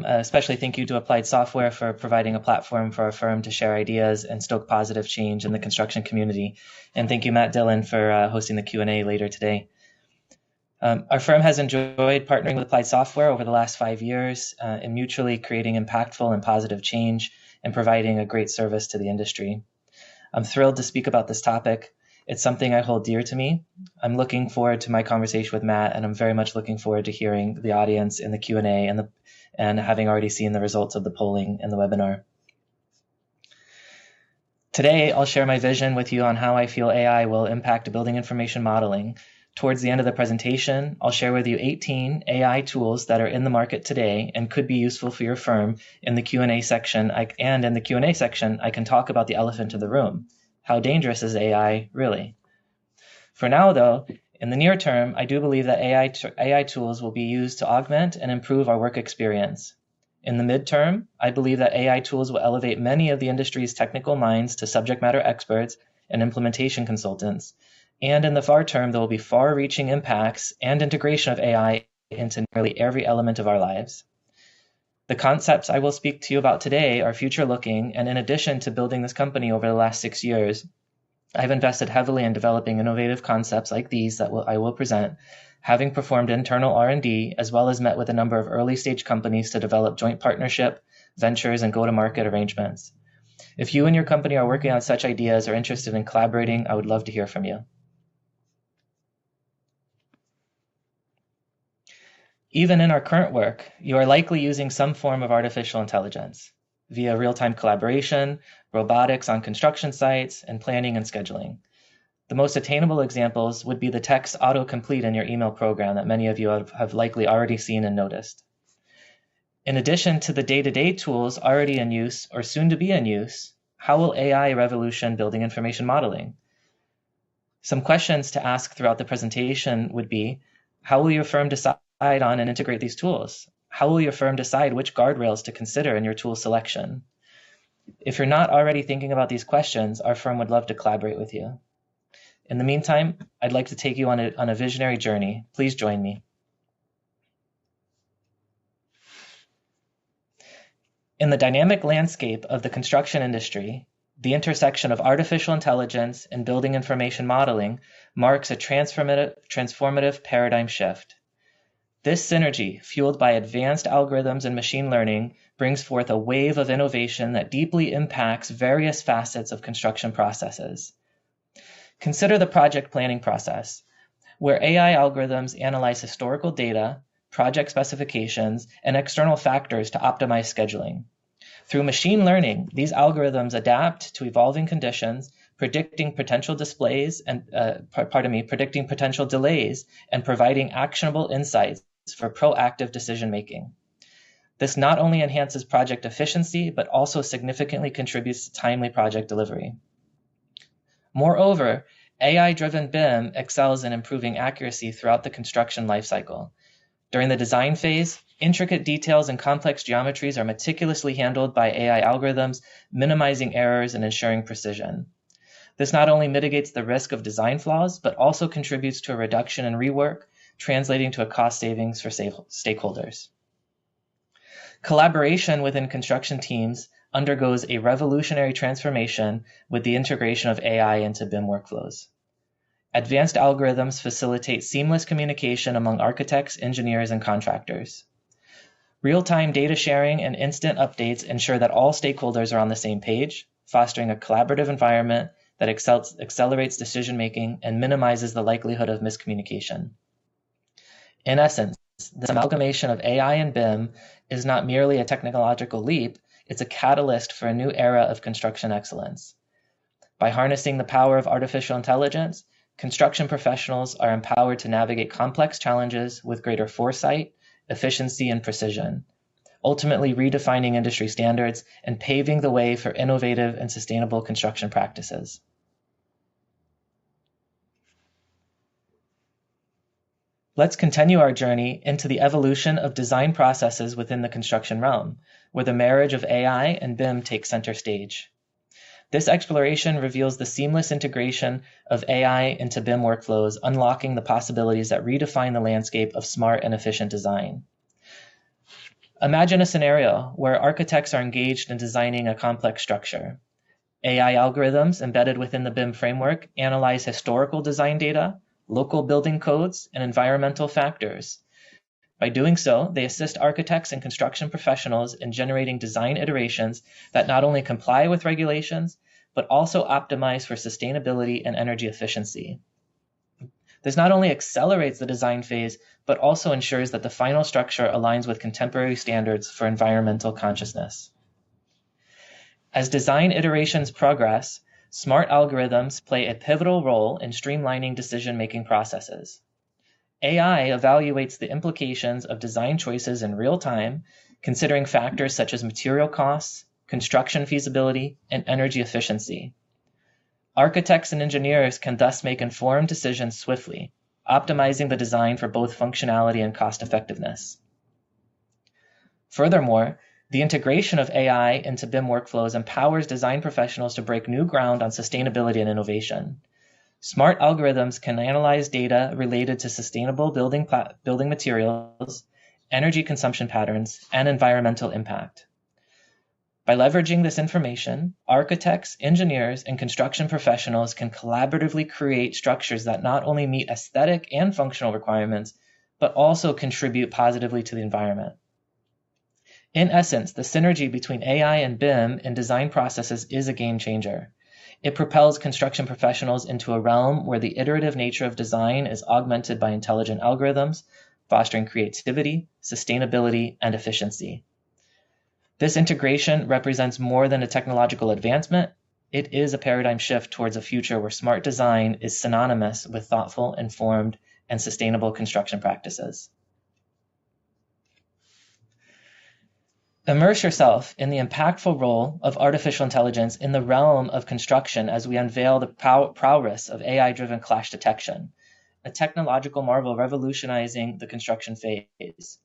Especially thank you to Applied Software for providing a platform for our firm to share ideas and stoke positive change in the construction community. And thank you, Matt Dillon, for hosting the Q&A later today. Our firm has enjoyed partnering with Applied Software over the last 5 years in mutually creating impactful and positive change and providing a great service to the industry. I'm thrilled to speak about this topic. It's something I hold dear to me. I'm looking forward to my conversation with Matt, and I'm very much looking forward to hearing the audience in the Q&A and having already seen the results of the polling in the webinar. Today, I'll share my vision with you on how I feel AI will impact building information modeling. Towards the end of the presentation, I'll share with you 18 AI tools that are in the market today and could be useful for your firm. In the Q&A section, I can talk about the elephant in the room. How dangerous is AI, really? For now, though, in the near term, I do believe that AI tools will be used to augment and improve our work experience. In the midterm, I believe that AI tools will elevate many of the industry's technical minds to subject matter experts and implementation consultants. And in the far term, there will be far-reaching impacts and integration of AI into nearly every element of our lives. The concepts I will speak to you about today are future-looking, and in addition to building this company over the last 6 years, I've invested heavily in developing innovative concepts like these that I will present, having performed internal R&D, as well as met with a number of early-stage companies to develop joint partnership, ventures, and go-to-market arrangements. If you and your company are working on such ideas or interested in collaborating, I would love to hear from you. Even in our current work, you are likely using some form of artificial intelligence via real-time collaboration, robotics on construction sites, and planning and scheduling. The most attainable examples would be the text autocomplete in your email program that many of you have likely already seen and noticed. In addition to the day-to-day tools already in use or soon to be in use, how will AI revolution building information modeling? Some questions to ask throughout the presentation would be, how will your firm decide on and integrate these tools? How will your firm decide which guardrails to consider in your tool selection? If you're not already thinking about these questions, our firm would love to collaborate with you. In the meantime, I'd like to take you on a visionary journey. Please join me. In the dynamic landscape of the construction industry, the intersection of artificial intelligence and building information modeling marks a transformative paradigm shift. This synergy, fueled by advanced algorithms and machine learning, brings forth a wave of innovation that deeply impacts various facets of construction processes. Consider the project planning process, where AI algorithms analyze historical data, project specifications, and external factors to optimize scheduling. Through machine learning, these algorithms adapt to evolving conditions, predicting potential delays and providing actionable insights for proactive decision-making. This not only enhances project efficiency, but also significantly contributes to timely project delivery. Moreover, AI-driven BIM excels in improving accuracy throughout the construction lifecycle. During the design phase, intricate details and complex geometries are meticulously handled by AI algorithms, minimizing errors and ensuring precision. This not only mitigates the risk of design flaws, but also contributes to a reduction in rework, translating to a cost savings for stakeholders. Collaboration within construction teams undergoes a revolutionary transformation with the integration of AI into BIM workflows. Advanced algorithms facilitate seamless communication among architects, engineers, and contractors. Real-time data sharing and instant updates ensure that all stakeholders are on the same page, fostering a collaborative environment that accelerates decision-making and minimizes the likelihood of miscommunication. In essence, this amalgamation of AI and BIM is not merely a technological leap, it's a catalyst for a new era of construction excellence. By harnessing the power of artificial intelligence, construction professionals are empowered to navigate complex challenges with greater foresight, efficiency, and precision, ultimately redefining industry standards and paving the way for innovative and sustainable construction practices. Let's continue our journey into the evolution of design processes within the construction realm, where the marriage of AI and BIM takes center stage. This exploration reveals the seamless integration of AI into BIM workflows, unlocking the possibilities that redefine the landscape of smart and efficient design. Imagine a scenario where architects are engaged in designing a complex structure. AI algorithms embedded within the BIM framework analyze historical design data, local building codes, and environmental factors. By doing so, they assist architects and construction professionals in generating design iterations that not only comply with regulations, but also optimize for sustainability and energy efficiency. This not only accelerates the design phase, but also ensures that the final structure aligns with contemporary standards for environmental consciousness. As design iterations progress, smart algorithms play a pivotal role in streamlining decision-making processes. AI evaluates the implications of design choices in real time, considering factors such as material costs, construction feasibility, and energy efficiency. Architects and engineers can thus make informed decisions swiftly, optimizing the design for both functionality and cost effectiveness. Furthermore, the integration of AI into BIM workflows empowers design professionals to break new ground on sustainability and innovation. Smart algorithms can analyze data related to sustainable building materials, energy consumption patterns, and environmental impact. By leveraging this information, architects, engineers, and construction professionals can collaboratively create structures that not only meet aesthetic and functional requirements, but also contribute positively to the environment. In essence, the synergy between AI and BIM in design processes is a game changer. It propels construction professionals into a realm where the iterative nature of design is augmented by intelligent algorithms, fostering creativity, sustainability, and efficiency. This integration represents more than a technological advancement. It is a paradigm shift towards a future where smart design is synonymous with thoughtful, informed, and sustainable construction practices. Immerse yourself in the impactful role of artificial intelligence in the realm of construction as we unveil the prowess of AI-driven clash detection, a technological marvel revolutionizing the construction phase.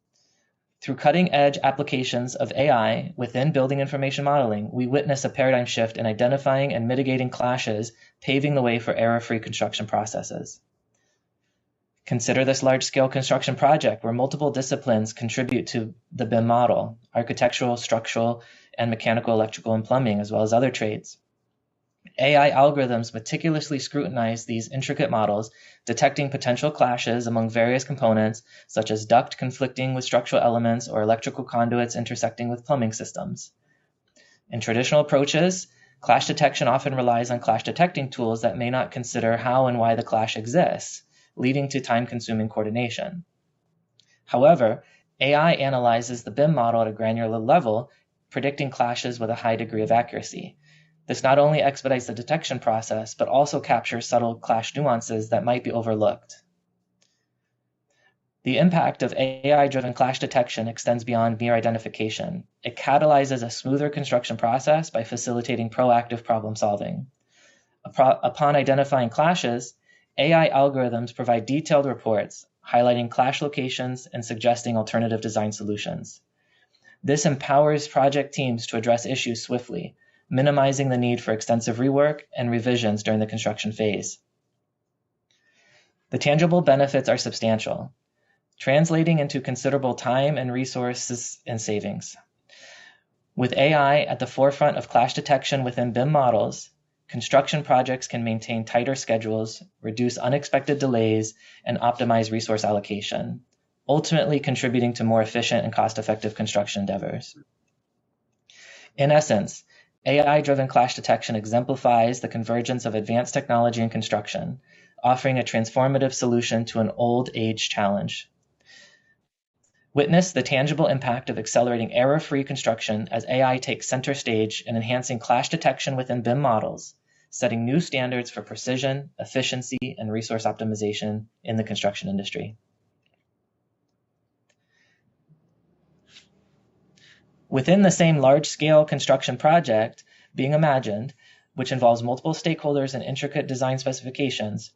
Through cutting-edge applications of AI within building information modeling, we witness a paradigm shift in identifying and mitigating clashes, paving the way for error-free construction processes. Consider this large-scale construction project where multiple disciplines contribute to the BIM model: architectural, structural, and mechanical, electrical, and plumbing, as well as other trades. AI algorithms meticulously scrutinize these intricate models, detecting potential clashes among various components, such as duct conflicting with structural elements or electrical conduits intersecting with plumbing systems. In traditional approaches, clash detection often relies on clash detecting tools that may not consider how and why the clash exists, leading to time-consuming coordination. However, AI analyzes the BIM model at a granular level, predicting clashes with a high degree of accuracy. This not only expedites the detection process, but also captures subtle clash nuances that might be overlooked. The impact of AI-driven clash detection extends beyond mere identification. It catalyzes a smoother construction process by facilitating proactive problem solving. Upon identifying clashes, AI algorithms provide detailed reports, highlighting clash locations and suggesting alternative design solutions. This empowers project teams to address issues swiftly, minimizing the need for extensive rework and revisions during the construction phase. The tangible benefits are substantial, translating into considerable time and resources and savings. With AI at the forefront of clash detection within BIM models, construction projects can maintain tighter schedules, reduce unexpected delays, and optimize resource allocation, ultimately contributing to more efficient and cost-effective construction endeavors. In essence, AI-driven clash detection exemplifies the convergence of advanced technology and construction, offering a transformative solution to an old-age challenge. Witness the tangible impact of accelerating error-free construction as AI takes center stage in enhancing clash detection within BIM models, setting new standards for precision, efficiency, and resource optimization in the construction industry. Within the same large-scale construction project being imagined, which involves multiple stakeholders and intricate design specifications,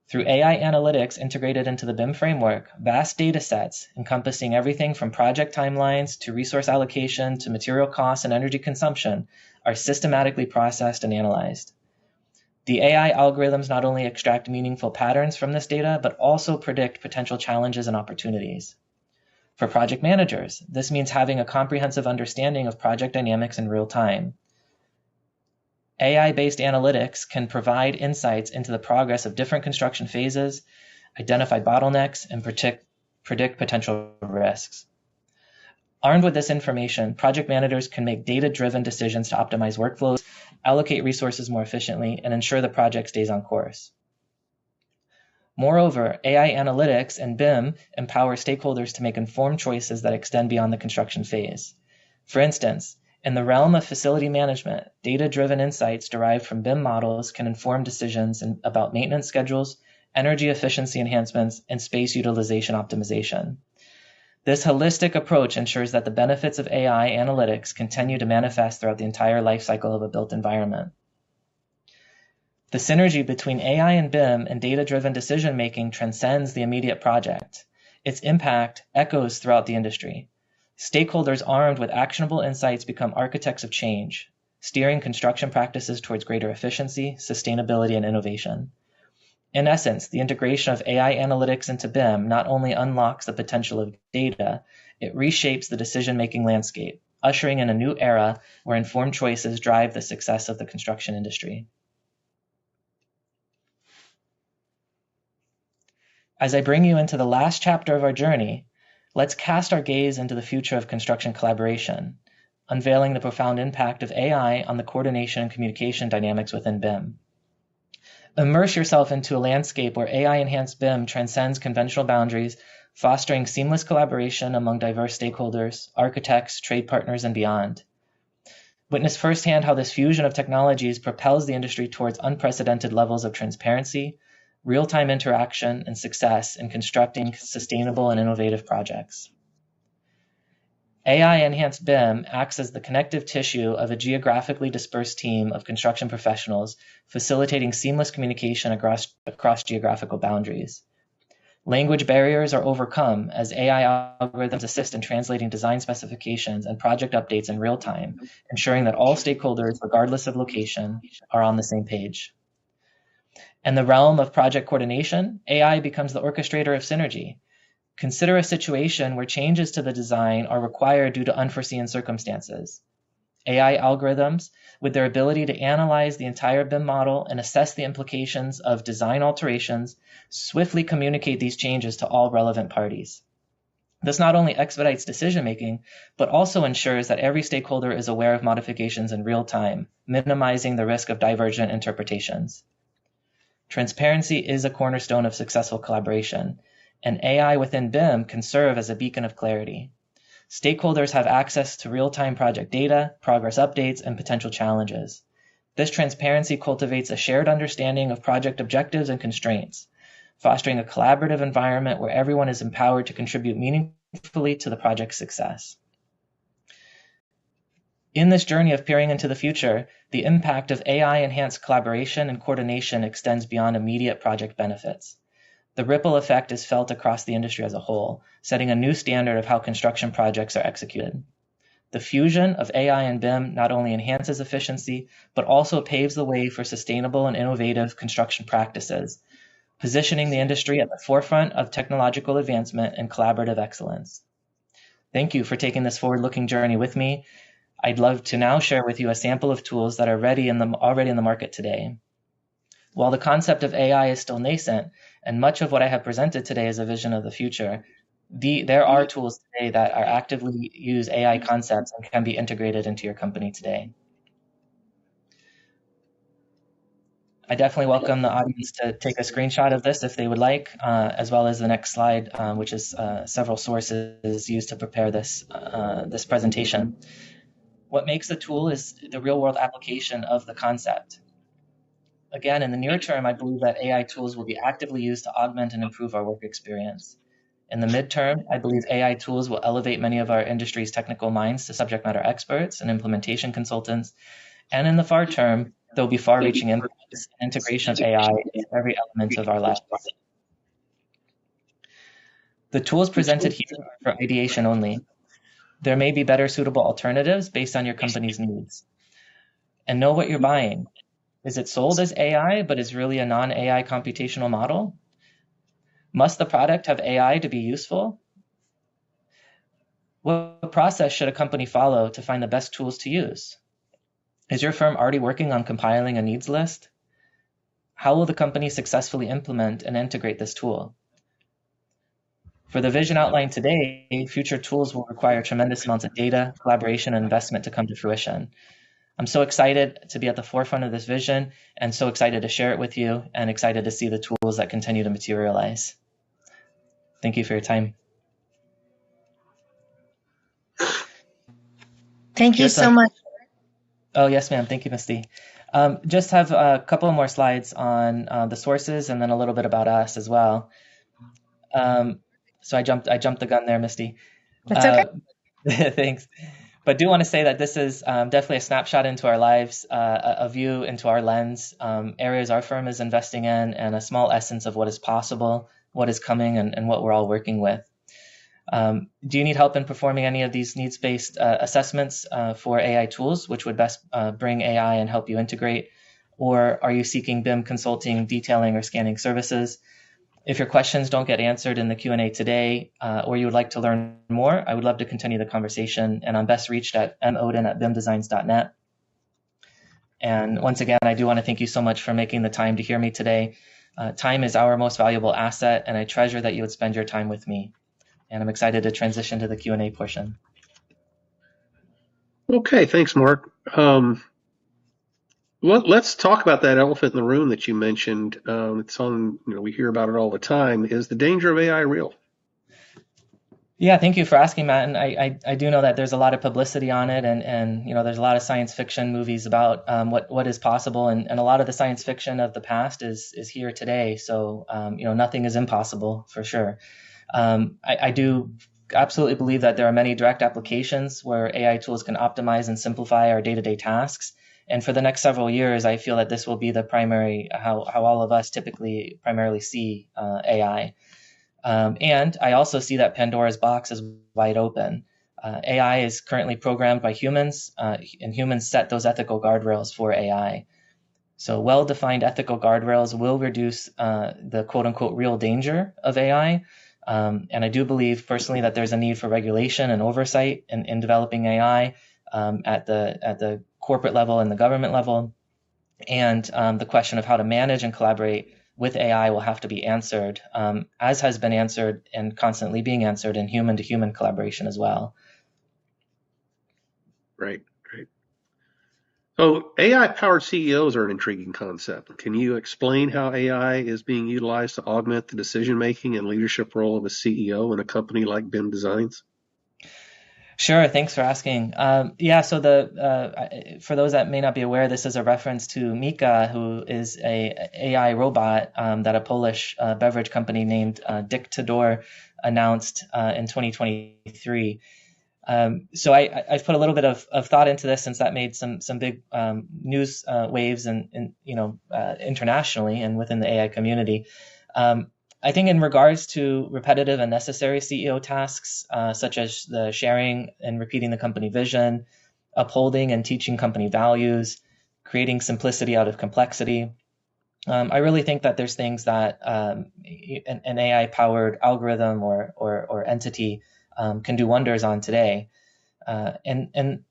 through AI analytics integrated into the BIM framework, vast data sets encompassing everything from project timelines to resource allocation to material costs and energy consumption are systematically processed and analyzed. The AI algorithms not only extract meaningful patterns from this data, but also predict potential challenges and opportunities. For project managers, this means having a comprehensive understanding of project dynamics in real time. AI-based analytics can provide insights into the progress of different construction phases, identify bottlenecks, and predict potential risks. Armed with this information, project managers can make data-driven decisions to optimize workflows, allocate resources more efficiently, and ensure the project stays on course. Moreover, AI analytics and BIM empower stakeholders to make informed choices that extend beyond the construction phase. For instance, in the realm of facility management, data-driven insights derived from BIM models can inform decisions about maintenance schedules, energy efficiency enhancements, and space utilization optimization. This holistic approach ensures that the benefits of AI analytics continue to manifest throughout the entire lifecycle of a built environment. The synergy between AI and BIM and data-driven decision-making transcends the immediate project. Its impact echoes throughout the industry. Stakeholders armed with actionable insights become architects of change, steering construction practices towards greater efficiency, sustainability, and innovation. In essence, the integration of AI analytics into BIM not only unlocks the potential of data, it reshapes the decision-making landscape, ushering in a new era where informed choices drive the success of the construction industry. As I bring you into the last chapter of our journey, let's cast our gaze into the future of construction collaboration, unveiling the profound impact of AI on the coordination and communication dynamics within BIM. Immerse yourself into a landscape where AI-enhanced BIM transcends conventional boundaries, fostering seamless collaboration among diverse stakeholders, architects, trade partners, and beyond. Witness firsthand how this fusion of technologies propels the industry towards unprecedented levels of transparency, real-time interaction, and success in constructing sustainable and innovative projects. AI-enhanced BIM acts as the connective tissue of a geographically dispersed team of construction professionals, facilitating seamless communication across geographical boundaries. Language barriers are overcome as AI algorithms assist in translating design specifications and project updates in real time, ensuring that all stakeholders, regardless of location, are on the same page. In the realm of project coordination, AI becomes the orchestrator of synergy. Consider a situation where changes to the design are required due to unforeseen circumstances. AI algorithms, with their ability to analyze the entire BIM model and assess the implications of design alterations, swiftly communicate these changes to all relevant parties. This not only expedites decision-making, but also ensures that every stakeholder is aware of modifications in real time, minimizing the risk of divergent interpretations. Transparency is a cornerstone of successful collaboration, and AI within BIM can serve as a beacon of clarity. Stakeholders have access to real-time project data, progress updates, and potential challenges. This transparency cultivates a shared understanding of project objectives and constraints, fostering a collaborative environment where everyone is empowered to contribute meaningfully to the project's success. In this journey of peering into the future, the impact of AI-enhanced collaboration and coordination extends beyond immediate project benefits. The ripple effect is felt across the industry as a whole, setting a new standard of how construction projects are executed. The fusion of AI and BIM not only enhances efficiency, but also paves the way for sustainable and innovative construction practices, positioning the industry at the forefront of technological advancement and collaborative excellence. Thank you for taking this forward-looking journey with me. I'd love to now share with you a sample of tools that are already in the market today. While the concept of AI is still nascent, and much of what I have presented today is a vision of the future, there are tools today that are actively use AI concepts and can be integrated into your company today. I definitely welcome the audience to take a screenshot of this if they would like, as well as the next slide, which is several sources used to prepare this presentation. What makes the tool is the real-world application of the concept. Again, in the near term, I believe that AI tools will be actively used to augment and improve our work experience. In the midterm, I believe AI tools will elevate many of our industry's technical minds to subject matter experts and implementation consultants. And in the far term, there will be far-reaching impacts and integration of AI in every element of our lives. The tools presented here are for ideation only. There may be better suitable alternatives based on your company's needs. And know what you're buying. Is it sold as AI, but is really a non-AI computational model? Must the product have AI to be useful? What process should a company follow to find the best tools to use? Is your firm already working on compiling a needs list? How will the company successfully implement and integrate this tool? For the vision outlined today, future tools will require tremendous amounts of data, collaboration, and investment to come to fruition. I'm so excited to be at the forefront of this vision and so excited to share it with you and excited to see the tools that continue to materialize. Thank you for your time. Thank you so much. Oh, yes, ma'am. Thank you, Misty. Just have a couple more slides on the sources and then a little bit about us as well. So I jumped the gun there, Misty. That's okay. Thanks. But do want to say that this is definitely a snapshot into our lives, a view into our lens, areas our firm is investing in, and a small essence of what is possible, what is coming, and what we're all working with. Do you need help in performing any of these needs-based assessments for AI tools, which would best bring AI and help you integrate? Or are you seeking BIM consulting, detailing, or scanning services? If your questions don't get answered in the Q&A today, or you would like to learn more, I would love to continue the conversation, and I'm best reached at moden@bimdesigns.net. And once again, I do want to thank you so much for making the time to hear me today. Time is our most valuable asset, and I treasure that you would spend your time with me. And I'm excited to transition to the Q&A portion. Okay, thanks, Mark. Let's talk about that elephant in the room that you mentioned. It's on, we hear about it all the time. Is the danger of AI real? Yeah, thank you for asking, Matt. And I do know that there's a lot of publicity on it, and there's a lot of science fiction movies about what is possible, and a lot of the science fiction of the past is here today. So nothing is impossible for sure. I do absolutely believe that there are many direct applications where AI tools can optimize and simplify our day-to-day tasks. And for the next several years, I feel that this will be the primary, how all of us typically primarily see AI. And I also see that Pandora's box is wide open. AI is currently programmed by humans, and humans set those ethical guardrails for AI. So well-defined ethical guardrails will reduce the quote-unquote real danger of AI. And I do believe personally that there's a need for regulation and oversight in developing AI at the corporate level and the government level. And the question of how to manage and collaborate with AI will have to be answered, as has been answered and constantly being answered in human-to-human collaboration as well. Right. So AI-powered CEOs are an intriguing concept. Can you explain how AI is being utilized to augment the decision-making and leadership role of a CEO in a company like BIM Designs? Sure, thanks for asking. So for those that may not be aware, this is a reference to Mika, who is a AI robot that a Polish beverage company named Dictador announced in 2023. So I've put a little bit of thought into this, since that made some big news waves and internationally and within the AI community. I think in regards to repetitive and necessary CEO tasks, such as the sharing and repeating the company vision, upholding and teaching company values, creating simplicity out of complexity, I really think that there's things that an AI-powered algorithm or entity can do wonders on today, and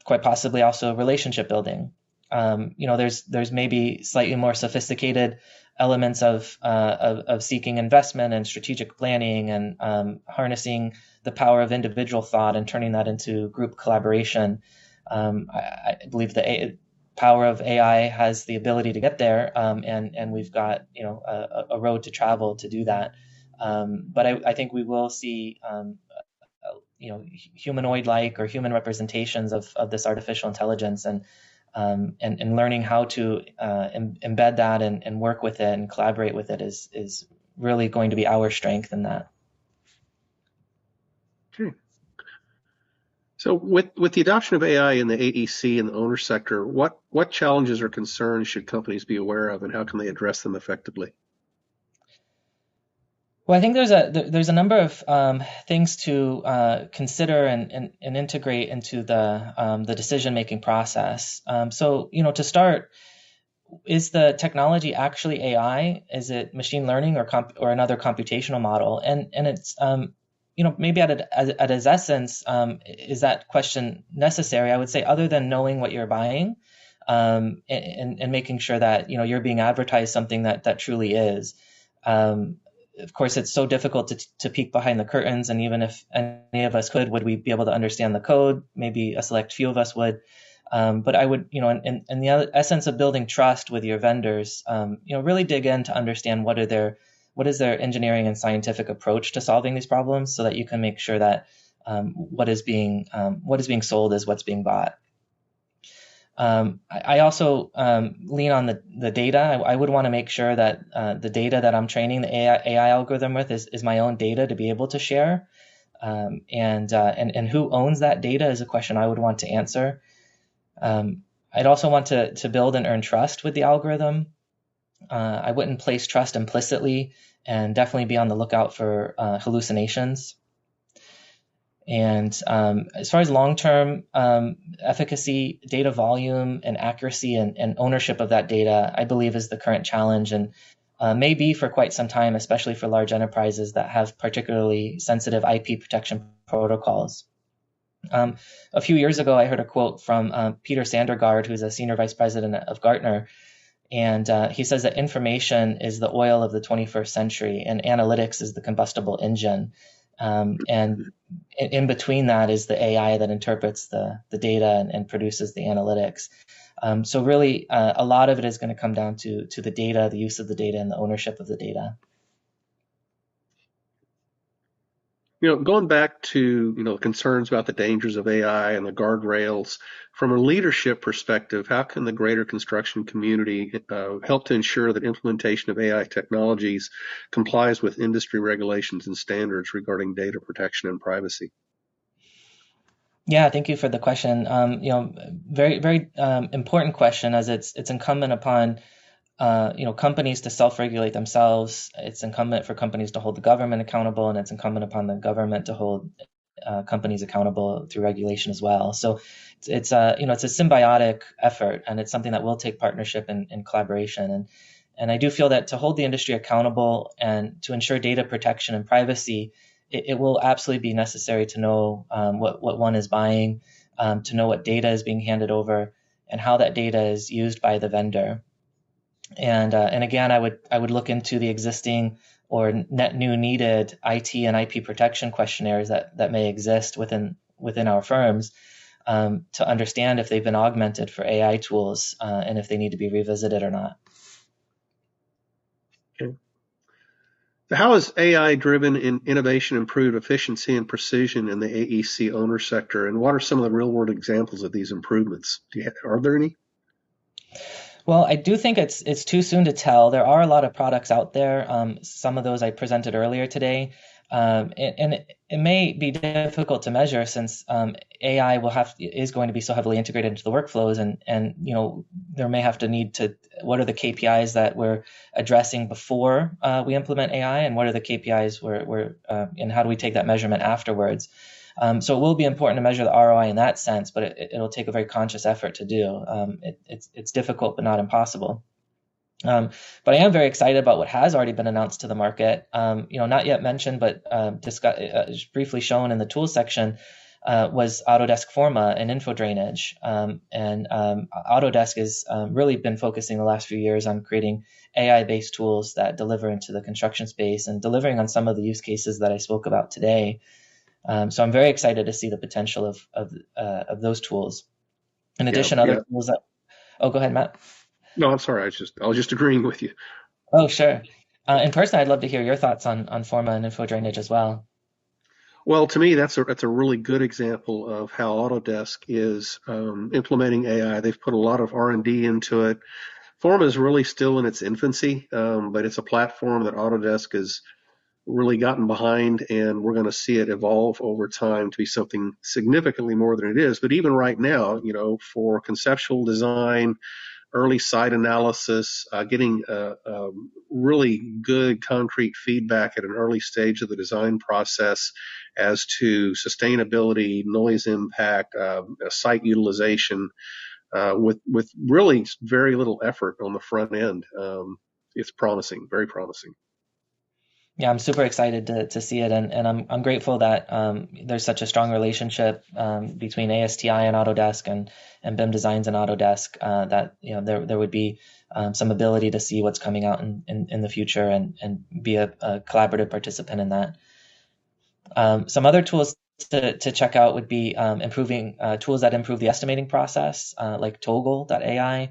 quite possibly also relationship building. There's maybe slightly more sophisticated elements of seeking investment and strategic planning and harnessing the power of individual thought and turning that into group collaboration. I believe the power of AI has the ability to get there, and we've got a road to travel to do that. But I think we will see humanoid-like or human representations of this artificial intelligence, and learning how to embed that and work with it and collaborate with it is really going to be our strength in that. Okay. So with the adoption of AI in the AEC and the owner sector, what challenges or concerns should companies be aware of, and how can they address them effectively? Well, I think there's a number of things to consider and integrate into the decision-making process. So to start, is the technology actually AI? Is it machine learning or another computational model? And it's maybe at its essence, is that question necessary? I would say, other than knowing what you're buying, and making sure that you're being advertised something that truly is. Of course, it's so difficult to peek behind the curtains, and even if any of us could, would we be able to understand the code? Maybe a select few of us would. But I would, in the essence of building trust with your vendors, really dig in to understand what is their engineering and scientific approach to solving these problems, so that you can make sure that what is being sold is what's being bought. I also lean on the data. I would want to make sure that the data that I'm training the AI algorithm with is my own data to be able to share. And who owns that data is a question I would want to answer. I'd also want to build and earn trust with the algorithm. I wouldn't place trust implicitly, and definitely be on the lookout for hallucinations. And as far as long-term efficacy, data volume and accuracy and ownership of that data, I believe is the current challenge, and may be for quite some time, especially for large enterprises that have particularly sensitive IP protection protocols. A few years ago, I heard a quote from Peter Sandergaard, who's a senior vice president of Gartner, and he says that information is the oil of the 21st century, and analytics is the combustible engine. And in between that is the AI that interprets the data and produces the analytics. So really, a lot of it is going to come down to the data, the use of the data, and the ownership of the data. Going back to, concerns about the dangers of AI and the guardrails, from a leadership perspective, how can the greater construction community help to ensure that implementation of AI technologies complies with industry regulations and standards regarding data protection and privacy? Yeah, thank you for the question. Very, very important question, as it's incumbent upon companies to self-regulate themselves. It's incumbent for companies to hold the government accountable, and it's incumbent upon the government to hold companies accountable through regulation as well. So it's a symbiotic effort, and it's something that will take partnership and collaboration. And I do feel that to hold the industry accountable and to ensure data protection and privacy, it will absolutely be necessary to know what one is buying, to know what data is being handed over, and how that data is used by the vendor. And again, I would look into the existing or net new needed IT and IP protection questionnaires that may exist within our firms, to understand if they've been augmented for AI tools, and if they need to be revisited or not. Okay. So how has AI-driven innovation improved efficiency and precision in the AEC owner sector, and what are some of the real-world examples of these improvements? Are there any? Well, I do think it's too soon to tell. There are a lot of products out there. Some of those I presented earlier today, and it may be difficult to measure, since AI is going to be so heavily integrated into the workflows, and there may have to need to, what are the KPIs that we're addressing before we implement AI, and what are the KPIs and how do we take that measurement afterwards? So it will be important to measure the ROI in that sense, but it'll take a very conscious effort to do. It's difficult, but not impossible. But I am very excited about what has already been announced to the market. Not yet mentioned, but briefly shown in the tools section, was Autodesk Forma and info drainage. And Autodesk has really been focusing the last few years on creating AI-based tools that deliver into the construction space, and delivering on some of the use cases that I spoke about today. So I'm very excited to see the potential of those tools. In addition, other tools that. Oh, go ahead, Matt. No, I'm sorry. I was just agreeing with you. Oh, sure. In person, I'd love to hear your thoughts on Forma and info drainage as well. Well, to me, that's a really good example of how Autodesk is implementing AI. They've put a lot of R&D into it. Forma is really still in its infancy, but it's a platform that Autodesk has really gotten behind, and we're going to see it evolve over time to be something significantly more than it is. But even right now, for conceptual design, early site analysis, getting really good concrete feedback at an early stage of the design process as to sustainability, noise impact, site utilization, with really very little effort on the front end. It's promising, very promising. Yeah, I'm super excited to see it, and I'm grateful that there's such a strong relationship between ASTI and Autodesk and BIM Designs and Autodesk, that there would be some ability to see what's coming out in the future and be a collaborative participant in that. Some other tools to check out would be improving tools that improve the estimating process, like Toggle.ai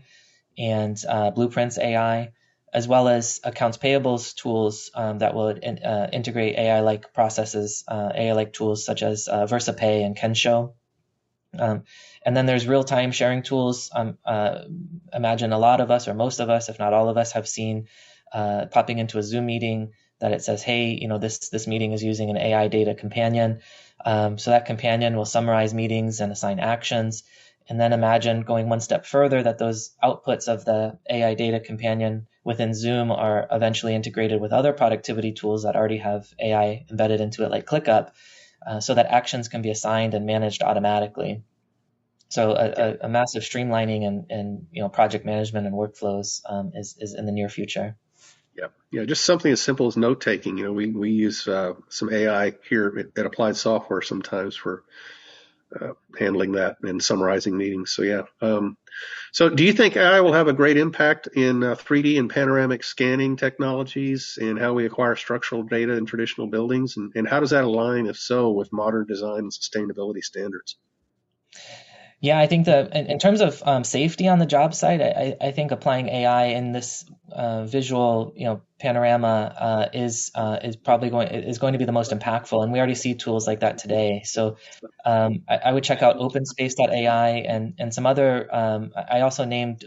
and Blueprints AI, as well as accounts payables tools that would integrate AI-like processes, AI-like tools such as VersaPay and Kensho. And then there's real-time sharing tools. Imagine a lot of us, or most of us, if not all of us, have seen popping into a Zoom meeting that it says, hey, this meeting is using an AI data companion. So that companion will summarize meetings and assign actions. And then imagine going one step further, that those outputs of the AI data companion within Zoom are eventually integrated with other productivity tools that already have AI embedded into it, like ClickUp, so that actions can be assigned and managed automatically. So a massive streamlining and project management and workflows is in the near future. Yeah, just something as simple as note taking. We use some AI here at Applied Software sometimes for handling that and summarizing meetings. So yeah. So do you think AI will have a great impact in 3D and panoramic scanning technologies and how we acquire structural data in traditional buildings? And how does that align, if so, with modern design and sustainability standards? Yeah, I think that in terms of safety on the job site, I think applying AI in this visual, panorama is probably going to be the most impactful, and we already see tools like that today. So I would check out OpenSpace.ai and some other. I also named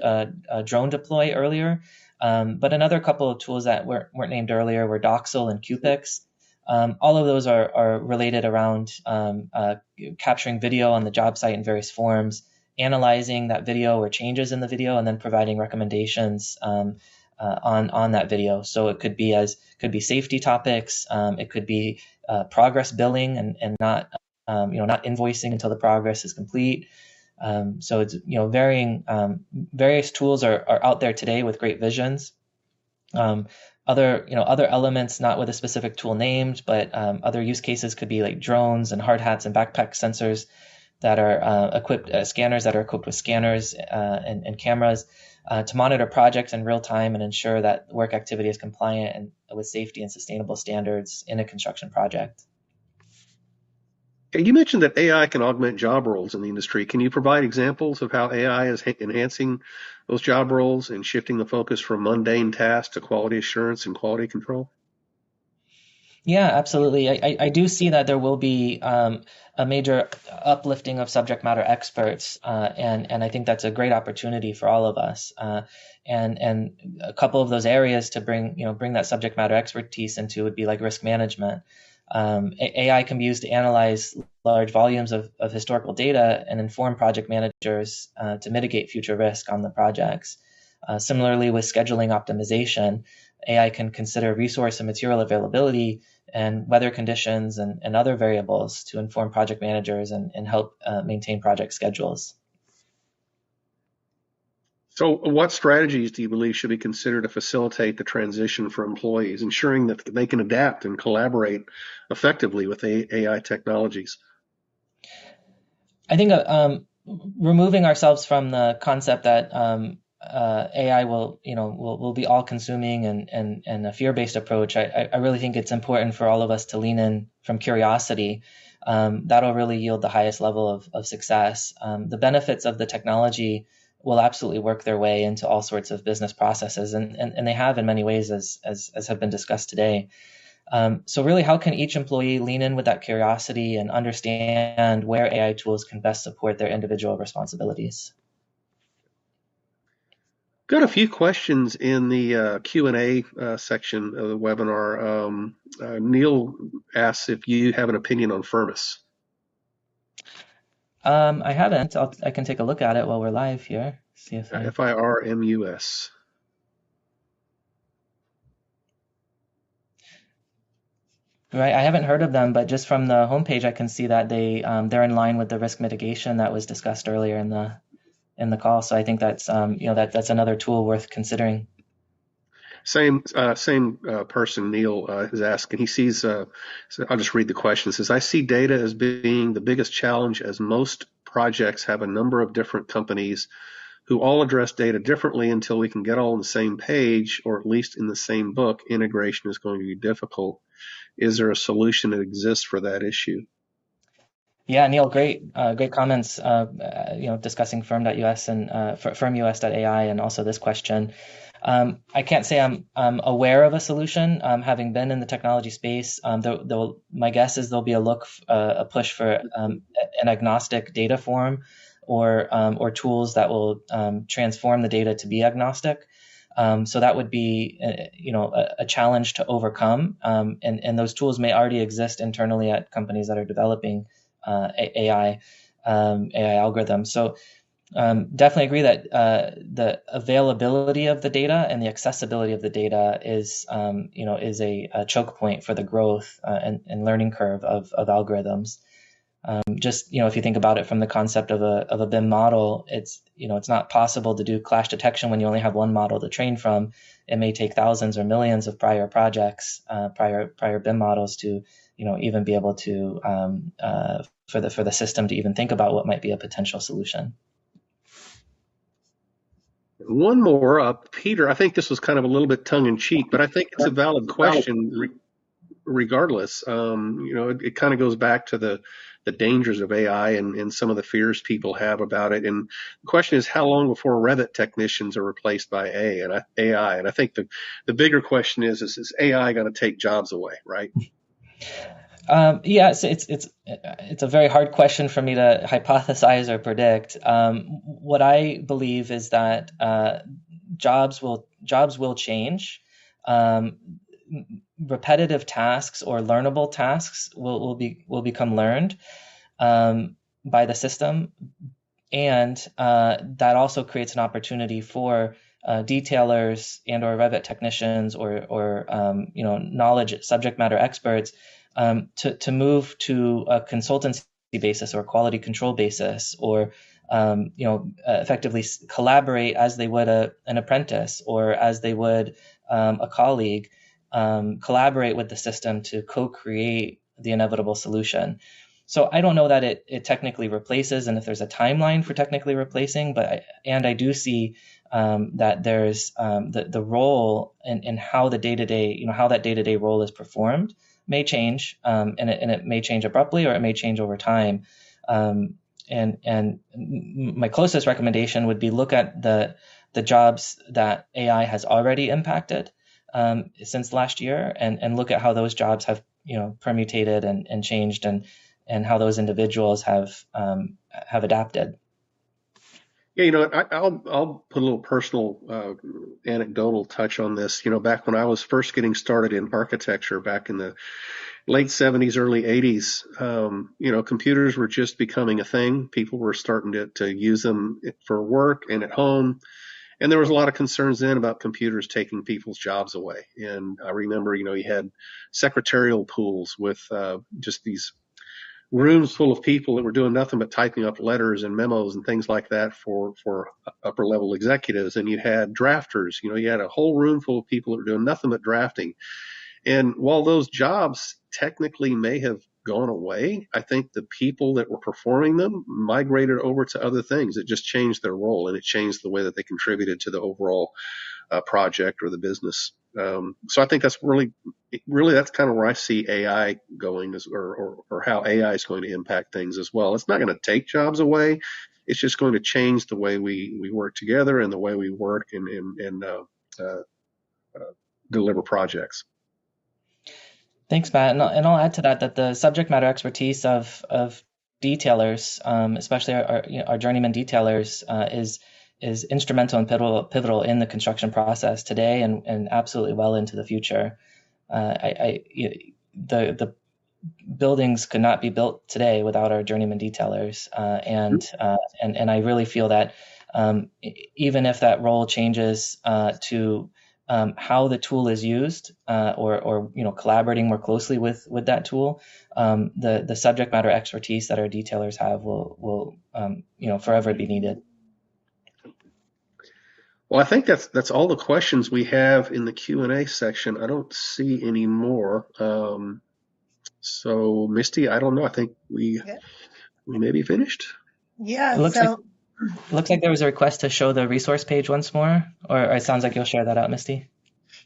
Drone Deploy earlier, but another couple of tools that weren't named earlier were Doxel and Qpix. All of those are related around capturing video on the job site in various forms, analyzing that video or changes in the video, and then providing recommendations on that video. So it could be safety topics, it could be progress billing and not not invoicing until the progress is complete. So it's varying. Various tools are out there today with great visions. Other elements, not with a specific tool named, but other use cases could be like drones and hard hats and backpack sensors that are equipped, scanners that are equipped with scanners and cameras to monitor projects in real time and ensure that work activity is compliant and with safety and sustainable standards in a construction project. You mentioned that AI can augment job roles in the industry. Can you provide examples of how AI is enhancing those job roles and shifting the focus from mundane tasks to quality assurance and quality control? Yeah, absolutely. I do see that there will be a major uplifting of subject matter experts, and I think that's a great opportunity for all of us. And a couple of those areas to bring that subject matter expertise into would be like risk management. AI can be used to analyze large volumes of historical data and inform project managers to mitigate future risk on the projects. Similarly, with scheduling optimization, AI can consider resource and material availability and weather conditions and other variables to inform project managers and help maintain project schedules. So, what strategies do you believe should be considered to facilitate the transition for employees, ensuring that they can adapt and collaborate effectively with AI technologies? I think removing ourselves from the concept that AI will be all consuming and a fear-based approach. I really think it's important for all of us to lean in from curiosity. That'll really yield the highest level of success. The benefits of the technology will absolutely work their way into all sorts of business processes, and they have in many ways, as have been discussed today. So really, how can each employee lean in with that curiosity and understand where AI tools can best support their individual responsibilities? Got a few questions in the Q&A section of the webinar. Neil asks if you have an opinion on ferace. I haven't. I can take a look at it while we're live here. See if FIRMUS. Right, I haven't heard of them, but just from the homepage, I can see that they're in line with the risk mitigation that was discussed earlier in the call. So I think that's that's another tool worth considering. Same person, Neil, is asking. He sees. So I'll just read the question. It says, "I see data as being the biggest challenge, as most projects have a number of different companies who all address data differently. Until we can get all on the same page, or at least in the same book, integration is going to be difficult. Is there a solution that exists for that issue?" Yeah, Neil, great comments. Discussing firm.us and firmus.ai, and also this question. I can't say I'm aware of a solution. Having been in the technology space, my guess is there'll be a push for an agnostic data form, or tools that will transform the data to be agnostic. So that would be, a challenge to overcome. And those tools may already exist internally at companies that are developing AI algorithms. So definitely agree that the availability of the data and the accessibility of the data is a choke point for the growth and learning curve of algorithms. If you think about it from the concept of a BIM model, it's not possible to do clash detection when you only have one model to train from. It may take thousands or millions of prior projects, prior BIM models to even be able to for the system to even think about what might be a potential solution. One more, Peter. I think this was kind of a little bit tongue in cheek, but I think it's a valid question. Regardless, it kind of goes back to the dangers of AI and some of the fears people have about it. And the question is, how long before Revit technicians are replaced by AI? And I think the bigger question is AI going to take jobs away, right? Yes, it's a very hard question for me to hypothesize or predict. What I believe is that jobs will change. Repetitive tasks or learnable tasks will become learned by the system, and that also creates an opportunity for detailers and or Revit technicians or knowledge subject matter experts to move to a consultancy basis or quality control basis, or effectively collaborate as they would an apprentice, or as they would a colleague, collaborate with the system to co-create the inevitable solution. So I don't know that it technically replaces, and if there's a timeline for technically replacing, I do see that there's the role and how the day-to-day, how that day-to-day role is performed may change, and it may change abruptly, or it may change over time. And my closest recommendation would be look at the jobs that AI has already impacted since last year, and look at how those jobs have permutated and changed, and how those individuals have adapted. Yeah, I'll put a little personal anecdotal touch on this. Back when I was first getting started in architecture back in the late 70s, early 80s, computers were just becoming a thing. People were starting to use them for work and at home. And there was a lot of concerns then about computers taking people's jobs away. And I remember, you had secretarial pools with just these rooms full of people that were doing nothing but typing up letters and memos and things like that for upper level executives. And you had drafters, you had a whole room full of people that were doing nothing but drafting. And while those jobs technically may have gone away, I think the people that were performing them migrated over to other things. It just changed their role, and it changed the way that they contributed to the overall project or the business. So I think that's really that's kind of where I see AI going, or how AI is going to impact things as well. It's not going to take jobs away. It's just going to change the way we work together and the way we work and deliver projects. Thanks, Matt. And I'll add to that the subject matter expertise of detailers, especially our journeyman detailers, is instrumental and pivotal in the construction process today, and absolutely well into the future. The buildings could not be built today without our journeyman detailers, and I really feel that even if that role changes to how the tool is used, or collaborating more closely with that tool, the subject matter expertise that our detailers have will forever be needed. Well, I think that's all the questions we have in the Q&A section. I don't see any more. So, Misty, I don't know. I think we may be finished. Yeah. It looks like there was a request to show the resource page once more, or it sounds like you'll share that out, Misty.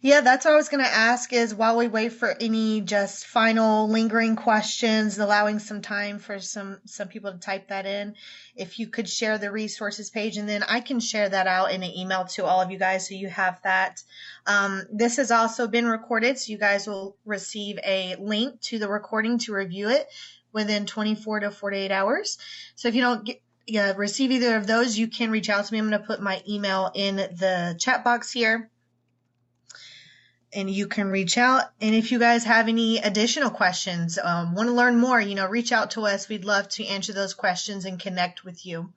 Yeah, that's what I was going to ask is while we wait for any just final lingering questions, allowing some time for some people to type that in, if you could share the resources page, and then I can share that out in an email to all of you guys so you have that. This has also been recorded, so you guys will receive a link to the recording to review it within 24 to 48 hours. So if you don't receive either of those, you can reach out to me. I'm going to put my email in the chat box here, and you can reach out. And if you guys have any additional questions, want to learn more, reach out to us. We'd love to answer those questions and connect with you.